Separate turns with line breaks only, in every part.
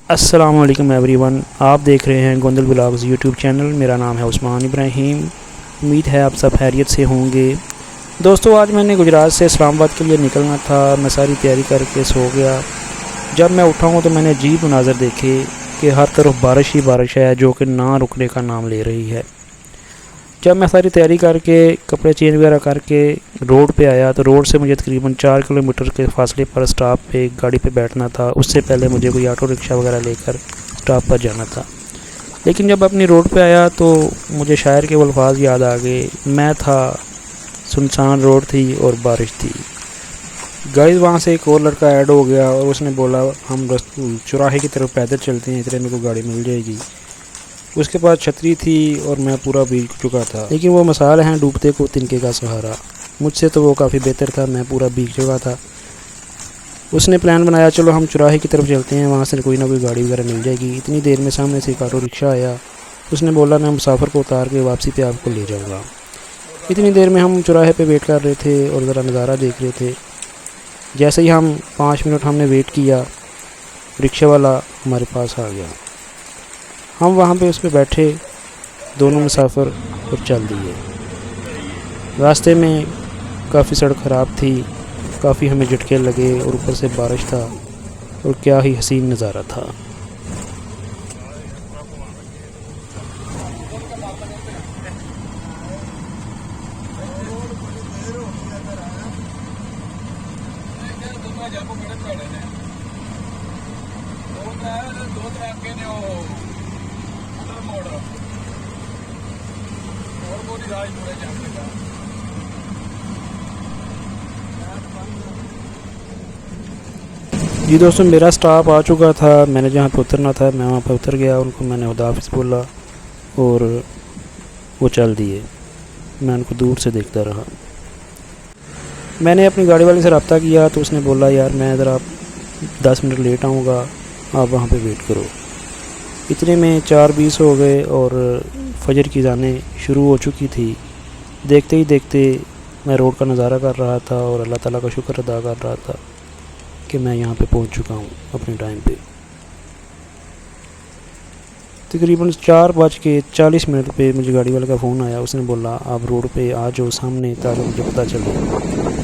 अस्सलाम वालेकुम एवरीवन, आप देख रहे हैं गोंदल ब्लॉग्स यूट्यूब चैनल। मेरा नाम है उस्मान इब्राहिम। उम्मीद है आप सब खैरियत से होंगे। दोस्तों, आज मैंने गुजरात से इस्लामाबाद के लिए निकलना था। मैं सारी तैयारी करके सो गया। जब मैं उठा हूँ तो मैंने अजीब मनाज़र देखे कि हर तरफ बारिश ही बारिश है, जो कि ना रुकने का नाम ले रही है। जब मैं सारी तैयारी करके कपड़े चेंज वगैरह करके रोड पे आया तो रोड से मुझे तकरीबन 4 किलोमीटर के फासले पर स्टॉप पे गाड़ी पे बैठना था। उससे पहले मुझे कोई ऑटो रिक्शा वगैरह लेकर स्टॉप पर जाना था। लेकिन जब अपनी रोड पे आया तो मुझे शायर के वो अल्फाज याद आ गए। मैं था, सुनसान रोड थी और बारिश थी। गाइस, वहाँ से एक और लड़का ऐड हो गया और उसने बोला हम चौराहे की तरफ पैदल चलते हैं, इतने में को गाड़ी मिल जाएगी। उसके पास छतरी थी और मैं पूरा भीग चुका था। लेकिन वो मसाल हैं डूबते को तिनके का सहारा। मुझसे तो वो काफ़ी बेहतर था, मैं पूरा भीग चुका था। उसने प्लान बनाया, चलो हम चौराहे की तरफ चलते हैं, वहाँ से कोई ना कोई गाड़ी वगैरह मिल जाएगी। इतनी देर में सामने से एक ऑटो रिक्शा आया। उसने बोला मैं मुसाफिर को उतार के वापसी पे आपको ले जाऊँगा। इतनी देर में हम चौराहे पे वेट कर रहे थे और ज़रा नज़ारा देख रहे थे। जैसे ही हम 5 मिनट हमने वेट किया, रिक्शा वाला हमारे पास आ गया। हम वहाँ पे उस पर बैठे, दोनों मुसाफिर, और चल दिए। रास्ते में काफ़ी सड़क ख़राब थी, काफ़ी हमें झटके लगे और ऊपर से बारिश था और क्या ही हसीन नज़ारा था। जी दोस्तों, मेरा स्टॉप आ चुका था। मैंने जहाँ पे उतरना था मैं वहाँ पे उतर गया। उनको मैंने खुदा हाफिज़ बोला और वो चल दिए। मैं उनको दूर से देखता रहा। मैंने अपनी गाड़ी वाले से रब्ता किया तो उसने बोला यार मैं ज़रा 10 मिनट लेट आऊँगा, आप वहाँ पे वेट करो। इतने में 4:20 हो गए और फजर की अज़ानें शुरू हो चुकी थी। देखते ही देखते मैं रोड का नज़ारा कर रहा था और अल्लाह ताला का शुक्र अदा कर रहा था कि मैं यहाँ पे पहुँच चुका हूँ अपने टाइम पे। तकरीबन 4:40 पे मुझे गाड़ी वाले का फ़ोन आया। उसने बोला आप रोड पे आ जाओ सामने, ताकि मुझे पता चले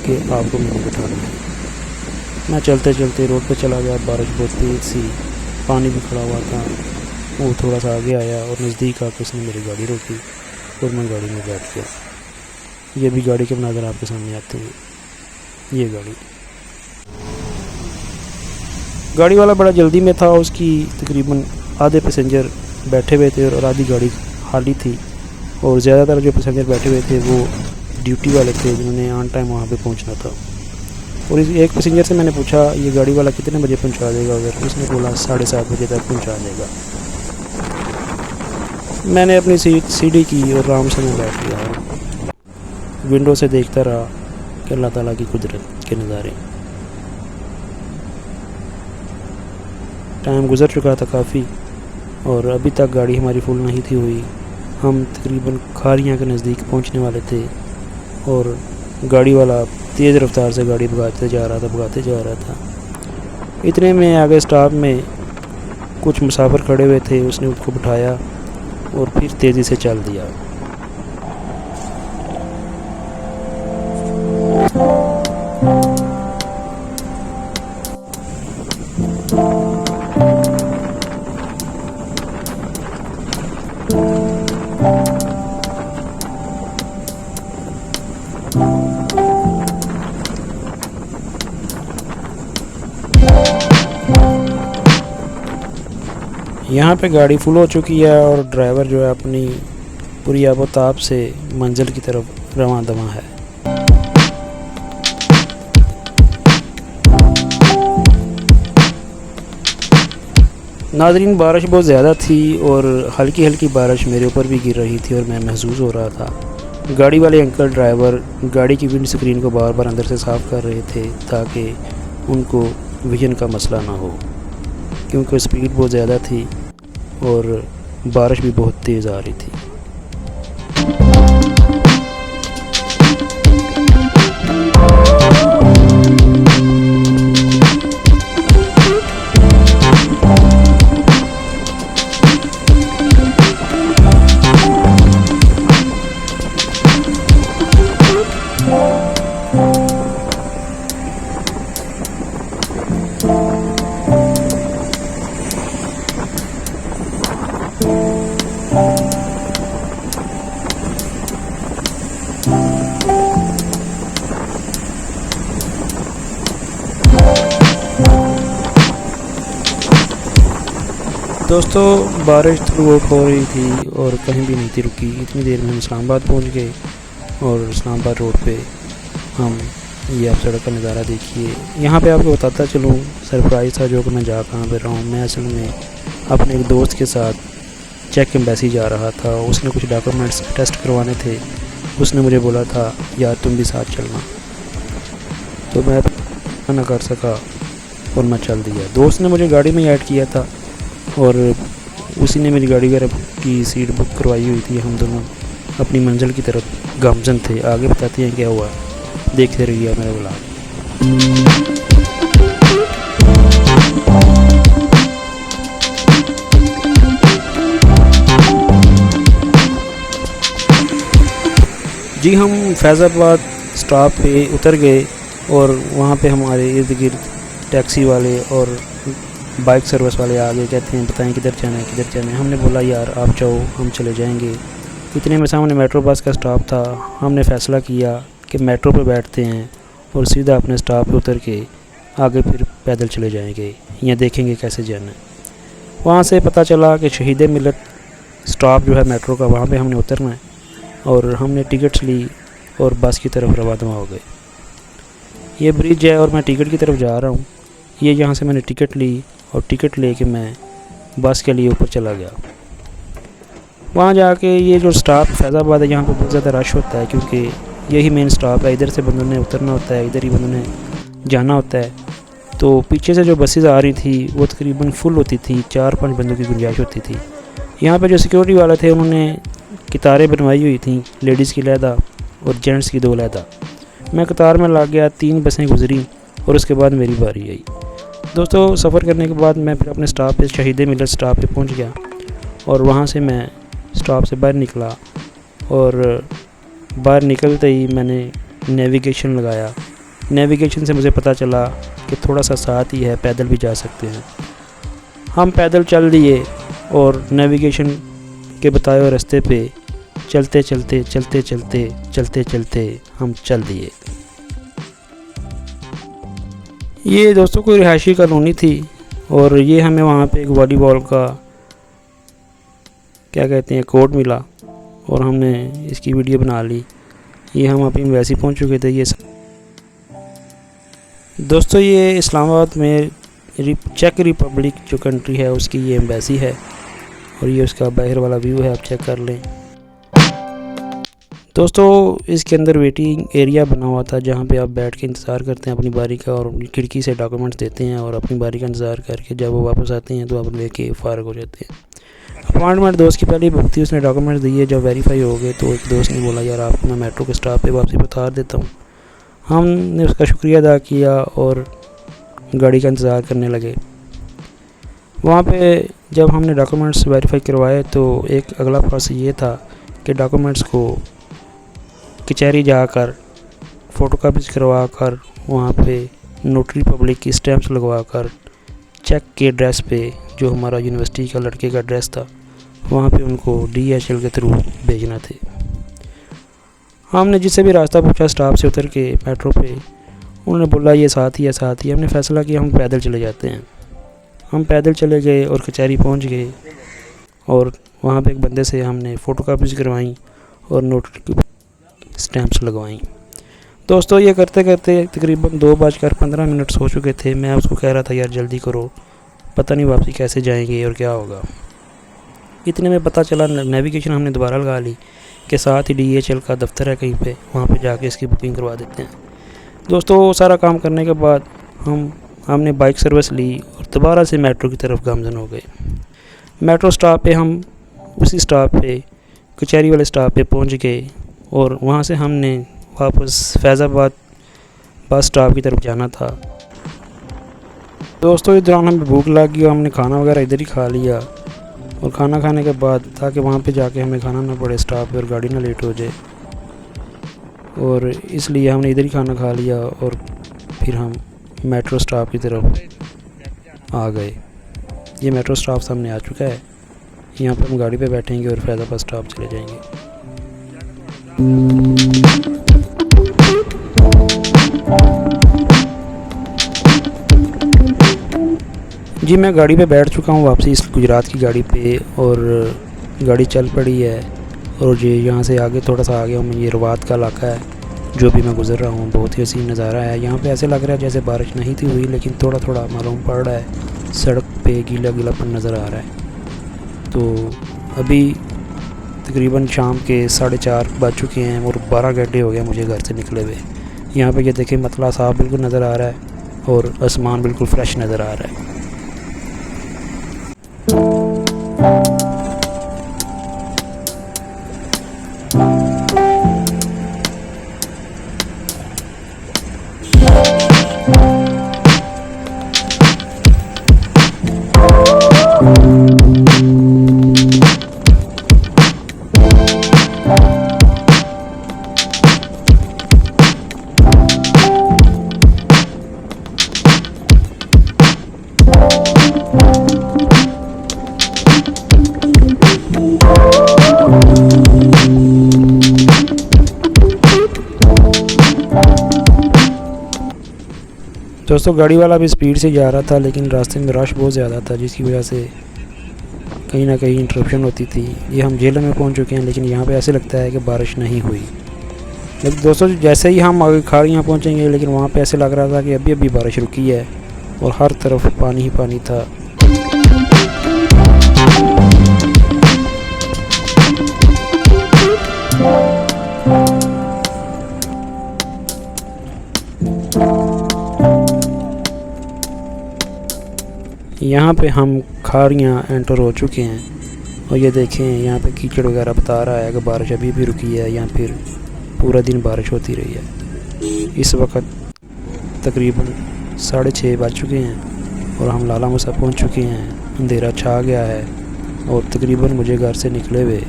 कि आपको मैंने बिठाना है। मैं चलते चलते रोड पे चला गया। बारिश बहुत तेज़ सी, पानी भी खड़ा हुआ था। वो थोड़ा सा आगे आया और नज़दीक आकर उसने मेरी गाड़ी रोकी और मैं गाड़ी में बैठ गया। ये भी गाड़ी के मनाज़र आपके सामने आते हैं। ये गाड़ी वाला बड़ा जल्दी में था। उसकी तकरीबन आधे पैसेंजर बैठे हुए थे और आधी गाड़ी खाली थी और ज़्यादातर जो पैसेंजर बैठे हुए थे वो ड्यूटी वाले थे, जिन्होंने ऑन टाइम वहाँ पे पहुँचना था। और इस एक पैसेंजर से मैंने पूछा ये गाड़ी वाला कितने बजे पहुँचा देगा उधर। उसने बोला 7:30 बजे तक पहुँचा देगा। मैंने अपनी सीट सीढ़ी की और आराम से मैं बैठ गया। विंडो से देखता रहा कि अल्लाह ताला की कुदरत के नज़ारे। टाइम गुज़र चुका था काफ़ी और अभी तक गाड़ी हमारी फुल नहीं थी हुई। हम तकरीबन खारियाँ के नज़दीक पहुंचने वाले थे और गाड़ी वाला तेज़ रफ्तार से गाड़ी भगाते जा रहा था। इतने में आगे स्टॉप में कुछ मुसाफिर खड़े हुए थे। उसने उसको बिठाया और फिर तेज़ी से चल दिया। यहाँ पे गाड़ी फुल हो चुकी है और ड्राइवर जो है अपनी पूरी आबोताब से मंजिल की तरफ रवां दवां है। नाज़रीन, बारिश बहुत ज़्यादा थी और हल्की हल्की बारिश मेरे ऊपर भी गिर रही थी और मैं महसूस हो रहा था। गाड़ी वाले अंकल ड्राइवर गाड़ी की विंड स्क्रीन को बार बार अंदर से साफ़ कर रहे थे ताकि उनको विजन का मसला ना हो, क्योंकि स्पीड बहुत ज़्यादा थी और बारिश भी बहुत तेज़ आ रही थी। दोस्तों बारिश शुरू हो रही थी और कहीं भी नहीं थी रुकी। इतनी देर में हम इस्लामाबाद पहुंच गए और इस्लामाबाद रोड पे हम ये आप सड़क का नज़ारा देखिए। यहाँ पे आपको बताता चलूँ, सरप्राइज़ था जो कि मैं जा कहाँ पे रहा हूँ। मैं असल में अपने एक दोस्त के साथ चेक एम्बेसी जा रहा था। उसने कुछ डॉक्यूमेंट्स टेस्ट करवाने थे। उसने मुझे बोला था यार तुम भी साथ चलना, तो मैं ना कर सका और मैं चल दिया। दोस्त ने मुझे गाड़ी में ऐड किया था और उसी ने मेरी गाड़ी वगैरह की सीट बुक करवाई हुई थी। हम दोनों अपनी मंजिल की तरफ गामजन थे। आगे बताते हैं क्या हुआ, देखते रहिए मेरा व्लॉग। जी हम फैज़ाबाद स्टॉप पे उतर गए और वहाँ पे हमारे इर्द गिर्द टैक्सी वाले और बाइक सर्विस वाले आ गए। कहते हैं बताएं किधर जाना है किधर जाना है। हमने बोला यार आप जाओ हम चले जाएंगे। इतने में सामने मेट्रो बस का स्टॉप था। हमने फ़ैसला किया कि मेट्रो पे बैठते हैं और सीधा अपने स्टॉप पे उतर के आगे फिर पैदल चले जाएंगे या देखेंगे कैसे जाना है। वहाँ से पता चला कि शहीद मिलत स्टॉप जो है मेट्रो का, वहाँ पे हमने उतरना है और हमने टिकट्स ली और बस की तरफ रवाना हो गए। ये ब्रिज है और मैं टिकट की तरफ जा रहा हूँ। ये यहाँ से मैंने टिकट ली और टिकट लेके मैं बस के लिए ऊपर चला गया। वहाँ जाके ये जो स्टॉप फैज़ाबाद है यहाँ पे बहुत ज़्यादा रश होता है क्योंकि यही मेन स्टॉप है। इधर से बंदों ने उतरना होता है, इधर ही बंदों ने जाना होता है। तो पीछे से जो बसेस आ रही थी वो तकरीबन फुल होती थी, 4-5 बंदों की गुंजाइश होती थी। यहाँ पे जो सिक्योरिटी वाले थे उन्होंने कतारें बनवाई हुई थी, लेडीज़ की अलहदा और जेंट्स की 2 अलहदा। मैं कतार में लग गया, 3 बसें गुजरी और उसके बाद मेरी बारी आई। दोस्तों सफ़र करने के बाद मैं फिर अपने स्टॉप पे शहीद मिलत स्टॉप पे पहुंच गया और वहाँ से मैं स्टॉप से बाहर निकला और बाहर निकलते ही मैंने नेविगेशन लगाया। नेविगेशन से मुझे पता चला कि थोड़ा सा साथ ही है, पैदल भी जा सकते हैं। हम पैदल चल दिए और नेविगेशन के बताए हुए रास्ते पे चलते चलते चलते चलते चलते चलते हम चल दिए। ये दोस्तों कोई रिहायशी कॉलोनी थी और ये हमें वहाँ पे एक वॉलीबॉल का क्या कहते हैं कोर्ट मिला और हमने इसकी वीडियो बना ली। ये हम अभी वैसे ही पहुँच चुके थे। ये दोस्तों ये इस्लामाबाद में चेक रिपब्लिक जो कंट्री है उसकी ये एम्बेसी है और ये उसका बाहर वाला व्यू है, आप चेक कर लें। दोस्तों इसके अंदर वेटिंग एरिया बना हुआ था जहाँ पे आप बैठ के इंतज़ार करते हैं अपनी बारी का और खिड़की से डॉक्यूमेंट्स देते हैं और अपनी बारी का इंतज़ार करके जब वो वापस आते हैं तो आप लेके फ़ारग हो जाते हैं। अपॉइंटमेंट दोस्त की पहले बुक थी, उसने डॉक्यूमेंट्स दिए। जब वेरीफाई हो गए तो एक दोस्त ने बोला यार आपको मैं मेट्रो के स्टॉप पे वापसी उतार देता हूँ। हमने उसका शुक्रिया अदा किया और गाड़ी का इंतज़ार करने लगे। वहाँ पे जब हमने डॉक्यूमेंट्स वेरीफाई करवाए तो एक अगला प्रोसेस ये था कि डॉक्यूमेंट्स को कचहरी जाकर फ़ोटोकॉपीज़ करवा कर वहाँ पे नोटरी पब्लिक की स्टैम्प्स लगवा कर चेक के एड्रेस पे जो हमारा यूनिवर्सिटी का लड़के का एड्रेस था वहाँ पे उनको DHL के थ्रू भेजना थे। हमने जिससे भी रास्ता पूछा स्टॉप से उतर के मेट्रो पे, उन्होंने बोला ये साथ ही है साथ ही। हमने फ़ैसला किया हम पैदल चले जाते हैं। हम पैदल चले गए और कचहरी पहुँच गए और वहाँ पे एक बंदे से हमने फ़ोटोकॉपीज़ करवाई और नोटरी स्टैम्प्स लगवाई। दोस्तों ये करते करते तकरीबन 2:15 हो चुके थे। मैं उसको कह रहा था यार जल्दी करो, पता नहीं वापसी कैसे जाएंगे और क्या होगा। इतने में पता चला नेविगेशन हमने दोबारा लगा ली कि साथ ही DHL का दफ्तर है कहीं पे, वहाँ पे जाके इसकी बुकिंग करवा देते हैं। दोस्तों सारा काम करने के बाद हमने बाइक सर्विस ली और दोबारा से मेट्रो की तरफ गामजन हो गए। मेट्रो स्टॉप पे हम उसी स्टॉप पे कचहरी वाले स्टॉप पे पहुँच गए और वहाँ से हमने वापस फैज़ाबाद बस स्टॉप की तरफ जाना था। दोस्तों इस दौरान हमें भूख लग गई और हमने खाना वगैरह इधर ही खा लिया और खाना खाने के बाद ताकि वहाँ पे जाके हमें खाना ना पड़े स्टॉप पे और गाड़ी ना लेट हो जाए, और इसलिए हमने इधर ही खाना खा लिया और फिर हम मेट्रो स्टॉप की तरफ आ गए। ये मेट्रो स्टॉप सामने आ चुका है। यहाँ पर हम गाड़ी पे बैठेंगे और फैज़ाबाद स्टॉप चले जाएंगे। जी मैं गाड़ी पे बैठ चुका हूँ वापसी इस गुजरात की गाड़ी पे, और गाड़ी चल पड़ी है। और ये यहाँ से आगे थोड़ा सा आगे हूँ, ये रवात का इलाका है जो भी मैं गुज़र रहा हूँ। बहुत ही हसीन नज़ारा है यहाँ पे। ऐसे लग रहा है जैसे बारिश नहीं थी हुई, लेकिन थोड़ा थोड़ा मालूम पड़ रहा है। सड़क पे गीला गीलापन नज़र आ रहा है। तो अभी तकरीबन शाम के 4:30 बज चुके हैं और 12 घंटे हो गए मुझे घर से निकले हुए। यहाँ पे ये देखें मतला साफ बिल्कुल नज़र आ रहा है और आसमान बिल्कुल फ्रेश नज़र आ रहा है। दोस्तों गाड़ी वाला भी स्पीड से जा रहा था, लेकिन रास्ते में रश बहुत ज़्यादा था जिसकी वजह से कहीं ना कहीं इंटरप्शन होती थी। ये हम झेलम में पहुंच चुके हैं, लेकिन यहाँ पे ऐसे लगता है कि बारिश नहीं हुई। लेकिन दोस्तों जैसे ही हम आगे खाड़ियाँ पहुँचेंगे, लेकिन वहाँ पे ऐसे लग रहा था कि अभी अभी बारिश रुकी है और हर तरफ पानी ही पानी था। यहाँ पे हम खाड़ियाँ एंटर हो चुके हैं और ये देखें यहाँ पे कीचड़ वगैरह बता रहा है कि बारिश अभी भी रुकी है या फिर पूरा दिन बारिश होती रही है। इस वक्त तकरीबन 6:30 बज चुके हैं और हम लाला मूसा पहुँच चुके हैं। अंधेरा छा गया है और तकरीबन मुझे घर से निकले हुए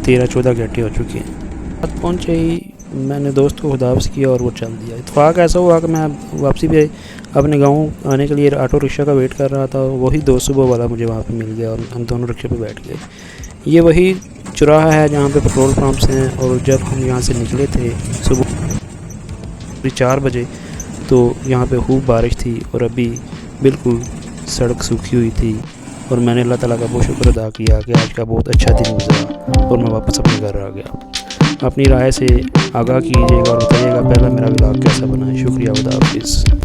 13-14 घंटे हो चुके हैं। पहुँचे ही मैंने दोस्त को खुदाफिज़ किया और वो चल दिया। इत्तेफाक ऐसा हुआ कि मैं वापसी पे अपने गांव आने के लिए ऑटो रिक्शा का वेट कर रहा था। वही दोस्त सुबह वाला मुझे वहाँ पे मिल गया और हम दोनों रिक्शे पे बैठ गए। ये वही चौराहा है जहाँ पे पेट्रोल पंप्स हैं। और जब हम यहाँ से निकले थे सुबह 4 बजे, तो यहाँ पे खूब बारिश थी और अभी बिल्कुल सड़क सूखी हुई थी। और मैंने अल्लाह ताला का बहुत शुक्र अदा किया कि आज का बहुत अच्छा दिन गुजरा और मैं वापस अपने घर आ गया। अपनी राय से आगाह कीजिएगा और बताइएगा पहला मेरा व्लॉग कैसा बना है। शुक्रिया, खुदा हाफिज़।